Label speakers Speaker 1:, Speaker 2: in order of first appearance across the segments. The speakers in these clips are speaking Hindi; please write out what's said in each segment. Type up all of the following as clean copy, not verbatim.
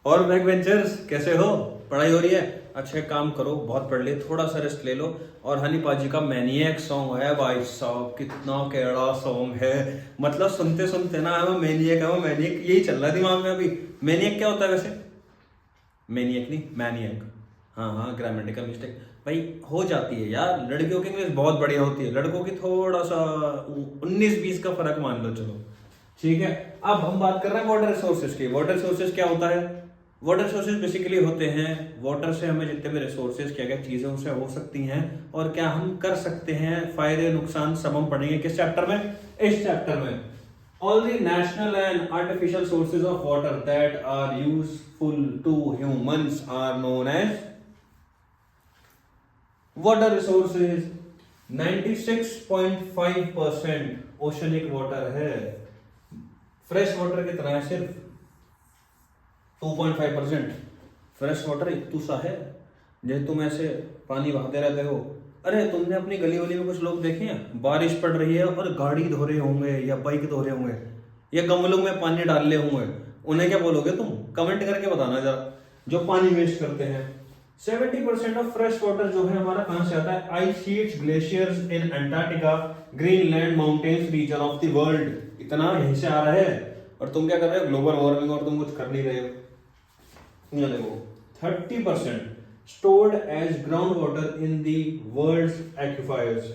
Speaker 1: और बैक वेंचर्स कैसे हो? पढ़ाई हो रही है? अच्छा एक काम करो, बहुत पढ़ लिए, थोड़ा सा रेस्ट ले लो। और हनी पाजी का मैनिएक सॉन्ग है भाई साहब, कितना कैड़ा सॉन्ग है। मतलब सुनते सुनते ना मैनिएक यही चल रहा है दिमाग में अभी। मैनिएक क्या होता है वैसे? मैनिएक नहीं, मैनिएक। हाँ हाँ, ग्रामेटिकल मिस्टेक भाई हो जाती है यार। लड़कियों की इंग्लिश बहुत बढ़िया होती है, लड़कों की थोड़ा सा 19-20 का फर्क मान लो, चलो ठीक है। अब हम बात कर रहे हैं वाटर रिसोर्सेज की। वाटर रिसोर्सेज क्या होता है? वाटर रिसोर्सेज बेसिकली होते हैं वाटर से हमें जितने भी रिसोर्सेज क्या क्या चीजें उससे हो सकती हैं और क्या हम कर सकते हैं, फायदे नुकसान सब हम पढ़ेंगे किस चैप्टर में? इस चैप्टर में। All the national and artificial sources of water that are useful to humans are known as water resources. 96.5% oceanic water है। फ्रेश वाटर कितना है? सिर्फ 2.5%। फ्रेश वाटर इतू सा है जैसे तुम ऐसे पानी बहाते रहते हो। अरे तुमने अपनी गली वली में कुछ लोग देखे हैं, बारिश पड़ रही है और गाड़ी धो रहे होंगे या बाइक धो रहे होंगे या गमलों में पानी डाल रहे होंगे, उन्हें क्या बोलोगे तुम? कमेंट करके बताना जरा, जो पानी वेस्ट करते हैं। 70% ऑफ फ्रेश वाटर जो है हमारा कहां से आता है? Ice sheets, glaciers in Antarctica, Greenland, mountains region of the world. इतना यहीं से आ रहा है और तुम क्या कर रहे हो? ग्लोबल वार्मिंग, और तुम कुछ कर नहीं रहे हो। ये देखो 30% stored as groundwater in the world's aquifers.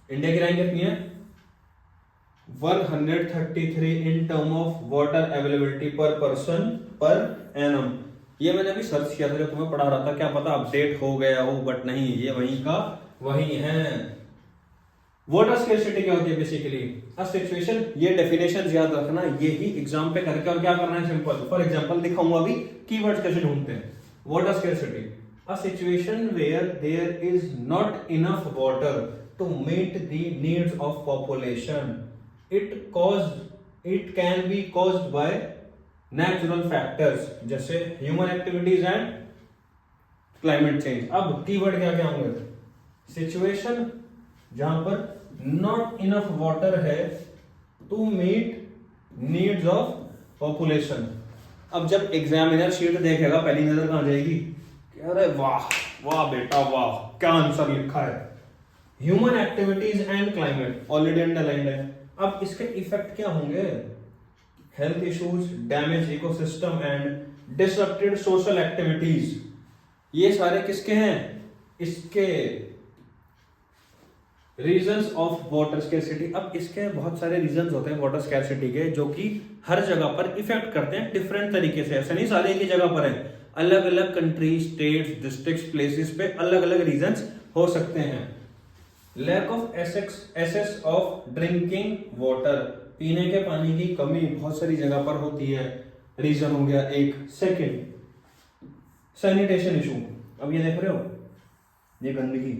Speaker 1: India की रैंक कितनी है? 133 in term of water availability per person per annum. ये मैंने अभी सर्च किया था जब तुम्हें पढ़ा रहा था, क्या पता अपडेट हो गया हो, बट नहीं, ये वहीं का वहीं है। वाटर स्केर्सिटी क्या होती है? बेसिकली अ सिचुएशन, ये डेफिनेशन याद रखना, ये ही एग्जाम पे करके और क्या करना है? सिंपल। फॉर एग्जांपल दिखाऊंगा अभी, कीवर्ड्स कैसे ढूंढते हैं। Water scarcity, a situation where there is not enough water to meet the needs of population. It can be caused by natural factors जैसे human activities and climate change. अब कीवर्ड क्या क्या होंगे? सिचुएशन जहां पर नॉट इनफ वाटर है to meet needs of population. अब जब एग्जामिनर शीट देखेगा पहली नजर कहां जाएगी? अरे वाह वाह बेटा वाह, क्या आंसर लिखा है। Human activities and climate already underlined है। अब इसके इफेक्ट क्या होंगे? Health issues, damage ecosystem and disrupted social activities. ये सारे किसके हैं? इसके रीजंस ऑफ वाटर स्कैरसिटी। अब इसके बहुत सारे रीजंस होते हैं वाटर स्कैरसिटी के, जो कि हर जगह पर इफेक्ट करते हैं डिफरेंट तरीके से। ऐसा नहीं सारे एक ही जगह पर है, अलग अलग कंट्री, स्टेट्स, डिस्ट्रिक्ट्स, प्लेसेस पे अलग अलग रीजंस हो सकते हैं। Lack of access of drinking water, पीने के पानी की कमी बहुत सारी जगह पर होती है, रीजन हो गया एक। Second, sanitation issue. अब ये देख रहे हो, ये गंदगी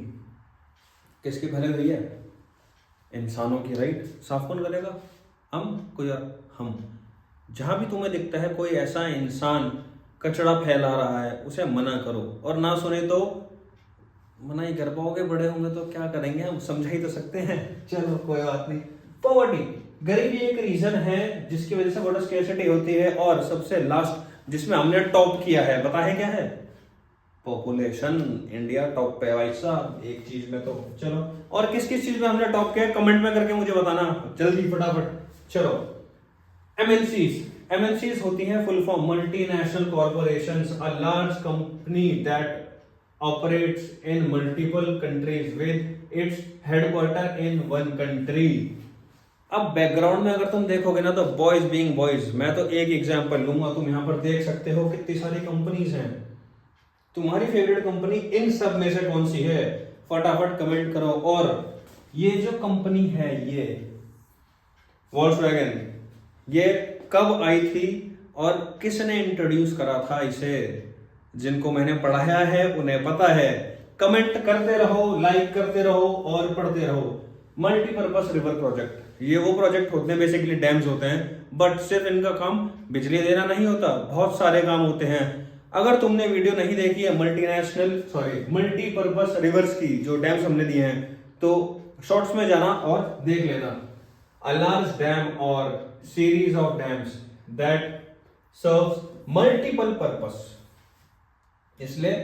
Speaker 1: किसकी फैलाई हुई है? इंसानों की, राइट। साफ कौन करेगा? हम, कोई और? हम। जहां भी तुम्हें दिखता है कोई ऐसा इंसान कचरा फैला रहा है, उसे मना करो, और ना सुने तो मना ही कर पाओगे, बड़े होंगे तो क्या करेंगे, हम समझा ही तो सकते हैं। चलो कोई बात नहीं। पॉवर्टी, गरीबी एक रीजन है जिसकी वजह से वाटर स्कैर्सिटी होती है। और सबसे लास्ट जिसमें हमने टॉप किया है, पता है क्या है? पॉपुलेशन। इंडिया टॉप पे भाई साहब एक चीज में तो। चलो, और किस किस चीज में हमने टॉप किया कमेंट में करके मुझे बताना जल्दी फटाफट। चलो, एमएनसीज होती हैं full form multinational corporations, a large company that operates in multiple countries with its headquarter in one country. अब बैकग्राउंड में अगर तुम देखोगे ना तो बॉयज बीइंग बॉयज, मैं तो एक एग्जांपल लूंगा, तुम यहां पर देख सकते हो कितनी सारी कंपनीज हैं। तुम्हारी फेवरेट कंपनी इन सब में से कौन सी है? फटाफट कमेंट करो। और ये जो कंपनी है, ये वोल्क्सवैगन, ये कब आई थी और किसने इंट्रोड्यूस करा था इसे? जिनको मैंने पढ़ाया है उन्हें पता है। कमेंट करते रहो, लाइक करते रहो और पढ़ते रहो। मल्टीपर्पस रिवर प्रोजेक्ट, ये वो प्रोजेक्ट होते हैं, बेसिकली डैम्स होते हैं, बट सिर्फ इनका काम बिजली देना नहीं होता, बहुत सारे काम होते हैं। अगर तुमने वीडियो नहीं देखी है मल्टीपर्पस रिवर्स की, जो डैम्स हमने दिए हैं, तो शॉर्ट्स में जाना और देख लेना। अ लार्ज डैम और series of dams that serves multiple purpose, इसलिए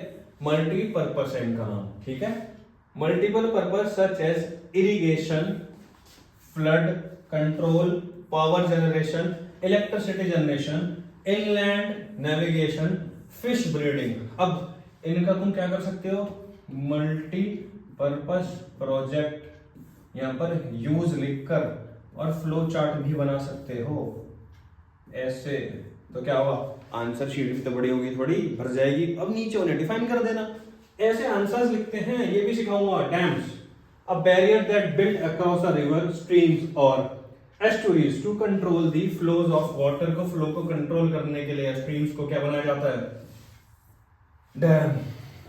Speaker 1: मल्टीपर्पस है इनका नाम, ठीक है। Multiple purpose such as irrigation, flood control, power generation, electricity generation, inland navigation, fish breeding. अब इनका तुम क्या कर सकते हो, मल्टीपर्पस प्रोजेक्ट यहां पर यूज लिखकर और फ्लो चार्ट भी बना सकते हो ऐसे। तो क्या हुआ, आंसर शीट भी तो बड़ी होगी, थोड़ी भर जाएगी। अब नीचे उन्हें डिफाइन कर देना, ऐसे आंसर्स लिखते हैं। ये भी सिखाऊंगा। Dams, a barrier that built across a river, streams और estuaries to control the flows of water. को फ्लो को कंट्रोल करने के लिए स्ट्रीम्स को क्या बनाया जाता है, डैम।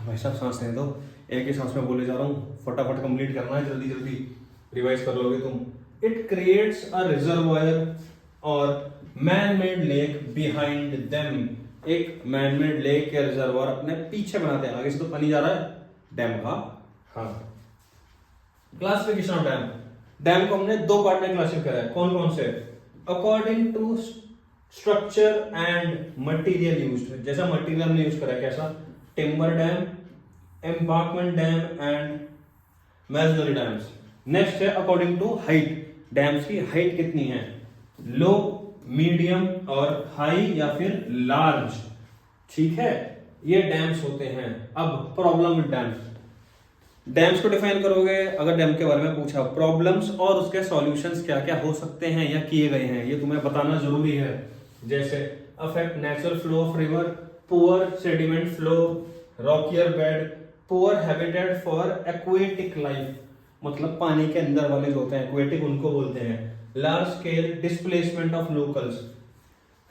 Speaker 1: भाई साहब सांस लेने दो, एक ही सांस में बोले जा रहा हूँ, फटाफट कंप्लीट करना है, जल्दी जल्दी रिवाइज कर लोगे तुम। इट क्रिएट्स अ रिजर्वायर और man made lake behind them. एक मैन मेड लेक या रिजर्वायर अपने पीछे बनाते हैं, आगे से तो पानी जा रहा है डैम का। हाँ, क्लासिफिकेशन ऑफ डैम। डैम को हमने दो पार्ट में क्लासिफाई करा है, कौन कौन से, according to structure and material used. जैसा मटेरियल हमने यूज करा है, कैसा, timber dam, embankment dam and masonry dams. Next है अकॉर्डिंग टू हाइट, डैम्स की हाइट कितनी है, लो, मीडियम और हाई या फिर लार्ज, ठीक है, ये डैम्स होते हैं। अब प्रॉब्लम विद डैम्स, डैम्स को डिफाइन करोगे अगर डैम के बारे में पूछा, प्रॉब्लम्स और उसके सॉल्यूशंस क्या क्या हो सकते हैं या किए गए हैं, ये तुम्हें बताना जरूरी है। जैसे affect natural flow of river, poor sediment flow, rockier bed, poor habitat for aquatic life, मतलब पानी के अंदर वाले जो होते हैं एक्वेटिक, उनको बोलते हैं। Large scale displacement of locals,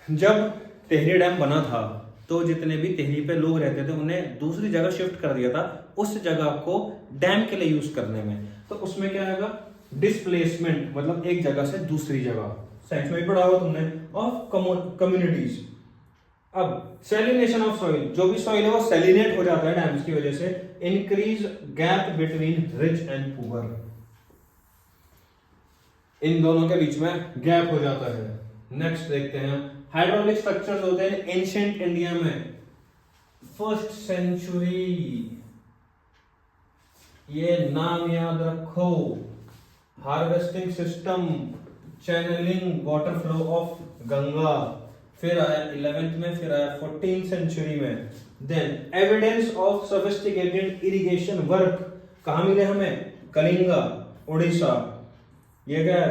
Speaker 1: जब टिहरी डैम बना था तो जितने भी टिहरी पे लोग रहते थे उन्हें दूसरी जगह शिफ्ट कर दिया था उस जगह को डैम के लिए यूज करने में। तो उसमें क्या आएगा, डिस्प्लेसमेंट, मतलब एक जगह से दूसरी जगह, साइंस में भी पढ़ा होगा तुमने, ऑफ कम्युनिटीज। अब सेलिनेशन ऑफ सॉइल, जो भी सॉइल है वो सेलिनेट हो जाता है डैम्स की वजह से। Increase gap between rich and poor, इन दोनों के बीच में गैप हो जाता है। नेक्स्ट देखते हैं, हाइड्रोलिक स्ट्रक्चर्स होते हैं एंशिएंट इंडिया में, फर्स्ट सेंचुरी, ये नाम याद रखो। Harvesting system, channelling water flow of Ganga, फिर आया 11th में, फिर आया 14th सेंचुरी में। Then evidence of sophisticated irrigation work, कहां मिले हमें, कलिंगा उड़ीसा, ये क्या है,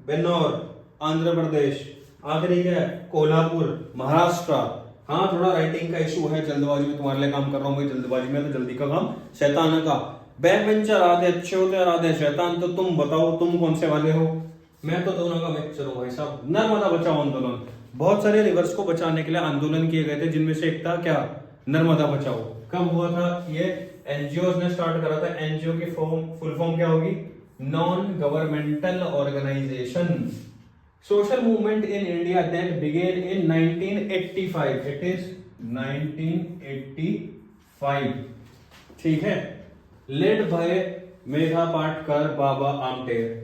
Speaker 1: बेन्नौर आंध्र प्रदेश, आखिरी क्या है, कोल्हापुर महाराष्ट्र। हाँ, थोड़ा राइटिंग का इशू है, जल्दबाजी में तुम्हारे लिए काम कर रहा हूँ, जल्दबाजी में, तो जल्दी का काम शैतान का। बैक बेंचर आधे अच्छे होते हैं और आधे शैतान, तो तुम बताओ तुम कौन से वाले हो। मैं तो दोनों का मिक्सचर हूँ भाई साहब। नर्मदा बचाओ आंदोलन, बहुत सारे रिवर्स को बचाने के लिए आंदोलन किए गए थे, जिनमें से एक था क्या, नर्मदा बचाओ। कब हुआ था ये, एनजीओ ने स्टार्ट करा था। एनजीओ की फुल फॉर्म क्या होगी, non governmental organisation. Social movement in India that began in 1985, it is 1985, ठीक है, led by Medha Patkar, Baba Amte.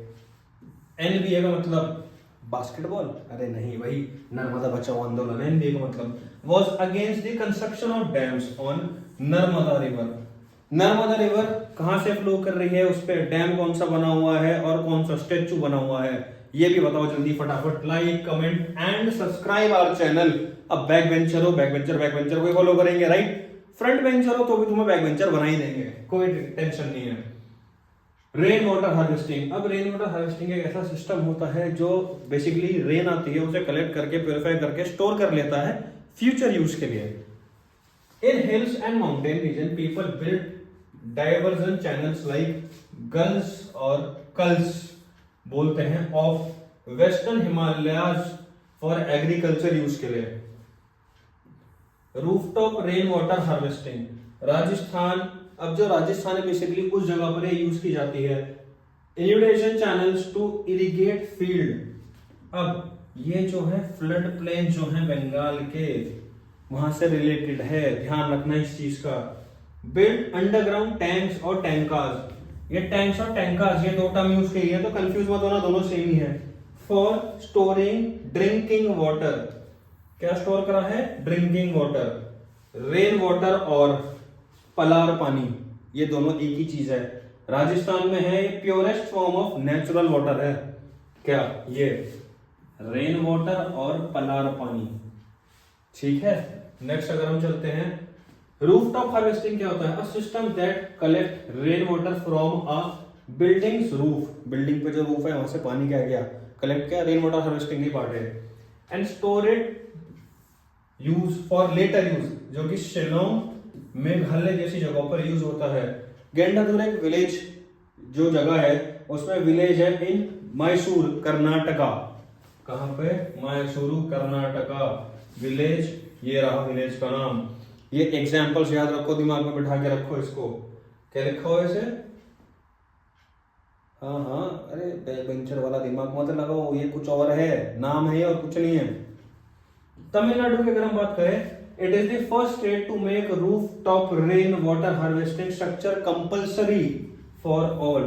Speaker 1: NBA का मतलब बास्केटबॉल, अरे नहीं भाई, नर्मदा बचाओ आंदोलन। एनबीए का मतलब was against the construction of dams on Narmada river. Narmada river कहां से फ्लो कर रही है, उस पर डैम कौन सा बना हुआ है और कौन सा स्टेचू बना हुआ है, ये भी बताओ जल्दी फटाफट। Like comment and subscribe our channel. अब बैक बेंचर हो, बैक बेंचर को फॉलो करेंगे, राइट। फ्रंट बेंचर हो तो भी तुम्हें बैक बेंचर बना ही देंगे, कोई टेंशन नहीं है। रेन वाटर हार्वेस्टिंग, अब रेन वाटर हार्वेस्टिंग एक ऐसा सिस्टम होता है जो बेसिकली रेन आती है उसे कलेक्ट करके प्योरीफाई करके स्टोर कर लेता है फ्यूचर यूज के लिए। In hills and mountain region people build diversion channels like गल्स और कल्स बोलते हैं of western Himalayas for agriculture use के लिए। Rooftop rain water harvesting, Rajasthan, अब जो राजस्थान है बेसिकली उस जगह पर यूज की जाती है। इन्यूडेशन चैनल्स टू इरिगेट फील्ड, अब ये जो है फ्लड प्लेन जो है बंगाल के, वहां से रिलेटेड है, ध्यान रखना इस चीज का। बिल्ड अंडरग्राउंड टैंक्स और टैंकार्स, ये टैंक्स और टैंकार्स ये दो टर्म यूज की है तो कंफ्यूज मत होना, दोनों सेम ही है। फॉर स्टोरिंग ड्रिंकिंग वाटर, क्या स्टोर करा है? ड्रिंकिंग वाटर, रेन वाटर और पलार पानी, ये दोनों एक ही चीज है। राजस्थान में है, ये purest form of natural water है। क्या? ये रेन वाटर और पलार पानी। ठीक है, नेक्स्ट अगर हम चलते हैं, रूफटॉप हार्वेस्टिंग क्या होता है? A system that collect rain water from a buildings roof, building पे जो रूफ है वहां से पानी क्या गया, कलेक्ट किया, रेन वाटर हार्वेस्टिंग की पार्ट है। And store it use for later use, जो कि शिलोंग, मेघालय जैसी जगहों पर यूज होता है। गेंडाधुर एक विलेज जो जगह है, उसमें विलेज है इन मैसूर कर्नाटका। कहां पे? मैसूरू कर्नाटका विलेज, ये रहा विलेज का नाम। ये एग्जांपल्स याद रखो, दिमाग में बिठा के रखो इसको। क्या लिखा हो ऐसे? हाँ हाँ, अरे बैक बेंचर वाला दिमाग मत लगाओ, ये कुछ और है, नाम है और कुछ नहीं है। तमिलनाडु की अगर हम बात करें, it is the first state to make roof top rain water harvesting structure compulsory for all.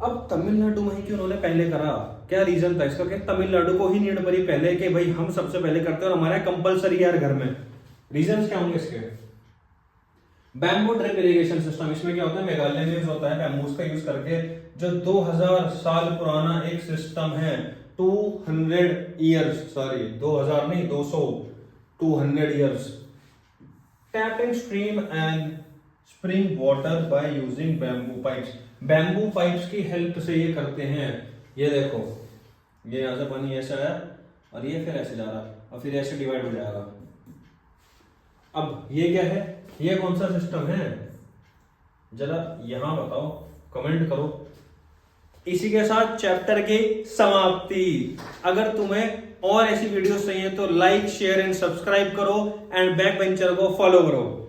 Speaker 1: अब तमिलनाडु में ही क्यों उन्होंने पहले करा? क्या रीजन था इसका कि तमिलनाडु को ही नीड पड़ी पहले कि भाई हम सबसे पहले करते हैं और हमारा कंपल्सरी यार घर में? रीजन क्या होंगे इसके? बैम्बू ड्रिप इरिगेशन सिस्टम, इसमें क्या होता है, मेघालय में यूज होता है बैम्बूस का यूज करके, जो 2000 साल पुराना एक सिस्टम है। 200 ईयर्स, सॉरी 2000 नहीं 200 years, tapping stream and spring water by using bamboo pipes. Bamboo pipes की हेल्प से ये करते हैं। ये देखो, ये यहां से पानी ऐसा आया और ये फिर ऐसे जा रहा और फिर ऐसे डिवाइड हो जाएगा। अब ये क्या है, ये कौन सा सिस्टम है, जरा यहां बताओ, कमेंट करो। इसी के साथ चैप्टर की समाप्ति। अगर तुम्हें और ऐसी वीडियोस चाहिए तो लाइक, शेयर एंड सब्सक्राइब करो एंड बैक बेंचर को फॉलो करो।